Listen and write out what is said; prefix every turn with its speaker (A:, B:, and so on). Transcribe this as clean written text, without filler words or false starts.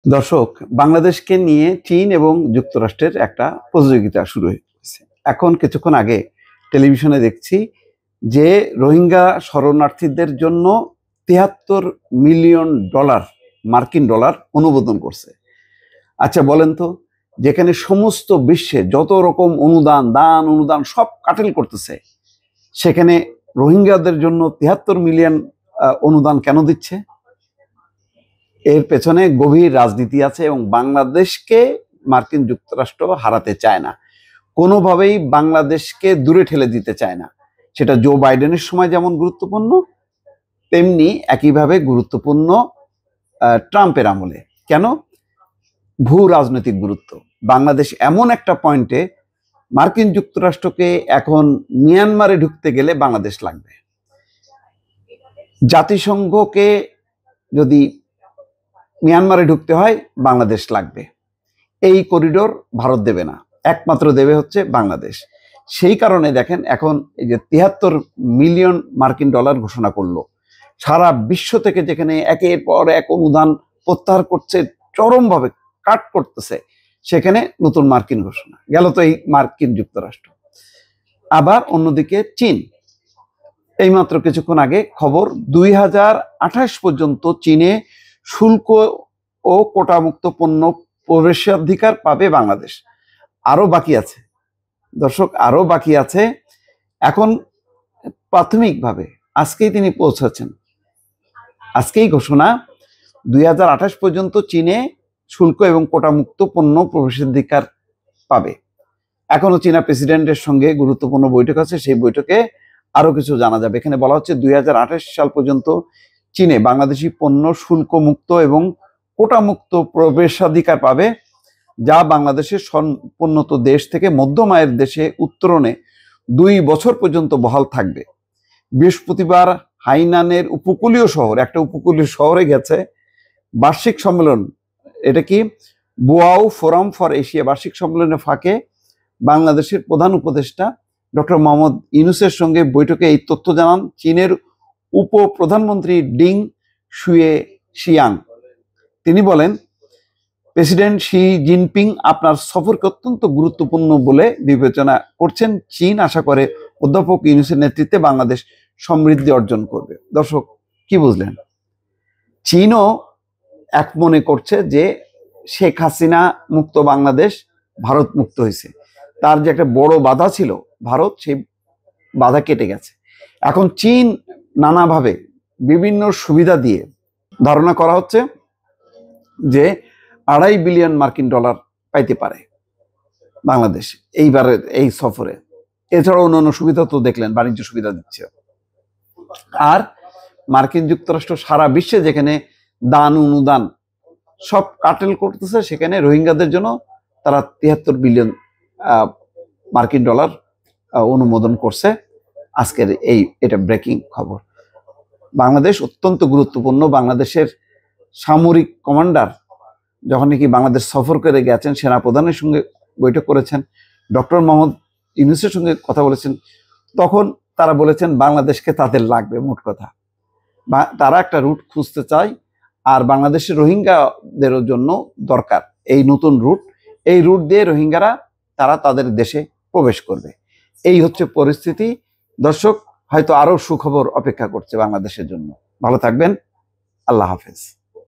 A: দর্শক, বাংলাদেশকে নিয়ে চীন এবং যুক্তরাষ্ট্রের একটা প্রতিযোগিতা শুরু হয়েছে। এখন কিছুক্ষণ আগে টেলিভিশনে দেখছি যে রোহিঙ্গা শরণার্থীদের জন্য ৭৩ মিলিয়ন ডলার, মার্কিন ডলার অনুমোদন করছে। আচ্ছা বলেন তো, যেখানে সমস্ত বিশ্বে যত রকম অনুদান সব কাটেল করতেছে, সেখানে রোহিঙ্গাদের জন্য ৭৩ মিলিয়ন অনুদান কেন দিচ্ছে? এর পেছনে গভীর রাজনীতি আছে এবং বাংলাদেশকে মার্কিন যুক্তরাষ্ট্র হারাতে চায় না, কোনোভাবেই বাংলাদেশকে দূরে ঠেলে দিতে চায় না। সেটা জো বাইডেনের সময় যেমন গুরুত্বপূর্ণ, তেমনি একইভাবে গুরুত্বপূর্ণ ট্রাম্পের আমলে। কেন? ভূ রাজনৈতিক গুরুত্ব। বাংলাদেশ এমন একটা পয়েন্টে মার্কিন যুক্তরাষ্ট্রকে এখন মিয়ানমারে ঢুকতে গেলে বাংলাদেশ লাগবে। জাতিসংঘকে যদি মিয়ানমারে ঢুকতে হয় বাংলাদেশ লাগবে। এই করিডোর ভারত দেবে না, একমাত্র দেবে হচ্ছে বাংলাদেশ। সেই কারণে দেখেন এখন এই যে ৭৩ মিলিয়ন মার্কিন ডলার ঘোষণা করলো, সারা বিশ্ব থেকে যেখানে একের পর এক অনুদান প্রত্যাহার করছে, চরমভাবে কাট করতেছে, সেখানে নতুন মার্কিন ঘোষণা গেল। তো এই মার্কিন যুক্তরাষ্ট্র। আবার অন্যদিকে চীন, এইমাত্র কিছুক্ষণ আগে খবর, 2028 পর্যন্ত চীনে শুল্ক ও কোটামুক্ত পণ্য প্রবেশাধিকার পাবে বাংলাদেশ। আরো বাকি আছে দর্শক, আরো বাকি আছে। এখন প্রাথমিকভাবে আজকেই তিনি পৌঁছেছেন, আজকেই ঘোষণা 2028 পর্যন্ত চীনে শুল্ক এবং কোটামুক্ত পণ্য প্রবেশাধিকার পাবে। এখনো চীনা প্রেসিডেন্টের সঙ্গে গুরুত্বপূর্ণ বৈঠক আছে, সেই বৈঠকে আরো কিছু জানা যাবে। এখানে বলা হচ্ছে 2028 সাল পর্যন্ত চীনে বাংলাদেশি পণ্য শুল্ক মুক্ত এবং কোটামুক্ত প্রবেশাধিকার পাবে, যা বাংলাদেশের সম্পন্নত দেশ থেকে মধ্যম আয়ের দেশে উত্তরণে 2 বছর পর্যন্ত বহাল থাকবে। বৃহস্পতিবার হাইনানের উপকূলীয় শহর, একটা উপকূলীয় শহরে গেছে বার্ষিক সম্মেলন, এটা কি বোয়াও ফোরাম ফর এশিয়া বার্ষিক সম্মেলনের ফাঁকে বাংলাদেশের প্রধান উপদেষ্টা ডক্টর মোহাম্মদ ইউনূসের সঙ্গে বৈঠকে এই তথ্য জানান চীনের উপপ্রধানমন্ত্রী ডিং শিয়াং। তিনি বলেন, প্রেসিডেন্ট শি জিনপিং আপনার সফরকে অত্যন্ত গুরুত্বপূর্ণ বলে বিবেচনা করছেন। চীন আশা করে অধ্যাপক ইউনূসের নেতৃত্বে বাংলাদেশ সমৃদ্ধি অর্জন করবে। দর্শক, কি বুঝলেন? চীনও এক মনে করছে যে শেখ হাসিনা মুক্ত বাংলাদেশ, ভারত মুক্ত হয়েছে। তার যে একটা বড় বাধা ছিল ভারত, সেই বাধা কেটে গেছে। এখন চীন নানাভাবে বিভিন্ন সুবিধা দিয়ে ধারণা করা হচ্ছে যে 2.5 বিলিয়ন মার্কিন ডলার পাইতে পারে বাংলাদেশ এইবারের এই সফরে। এছাড়াও অন্যান্য সুবিধা তো দেখলেন, বাণিজ্য সুবিধা দিচ্ছে। আর মার্কিন যুক্তরাষ্ট্র সারা বিশ্বে যেখানে দান অনুদান সব কাটেল করতেছে, সেখানে রোহিঙ্গাদের জন্য তারা ৭৩ বিলিয়ন মার্কিন ডলার অনুমোদন করছে। আজকের এটা ব্রেকিং খবর। বাংলাদেশ অত্যন্ত গুরুত্বপূর্ণ। বাংলাদেশের সামরিক কমান্ডার যখন নাকি বাংলাদেশ সফর করে গেছেন, সেনাপ্রধানের সঙ্গে বৈঠক করেছেন, ডক্টর মোহাম্মদ ইউনূসের সঙ্গে কথা বলেছেন, তখন তারা বলেছেন বাংলাদেশকে তাদের লাগবে। মোট কথা, তারা একটা রুট খুঁজতে চায়, আর বাংলাদেশের রোহিঙ্গাদের জন্য দরকার এই নতুন রুট। এই রুট দিয়ে রোহিঙ্গারা তারা তাদের দেশে প্রবেশ করবে। এই হচ্ছে পরিস্থিতি। দর্শক, হয়তো আরো সুখবর অপেক্ষা করছে বাংলাদেশের জন্য। ভালো থাকবেন। আল্লাহ হাফেজ।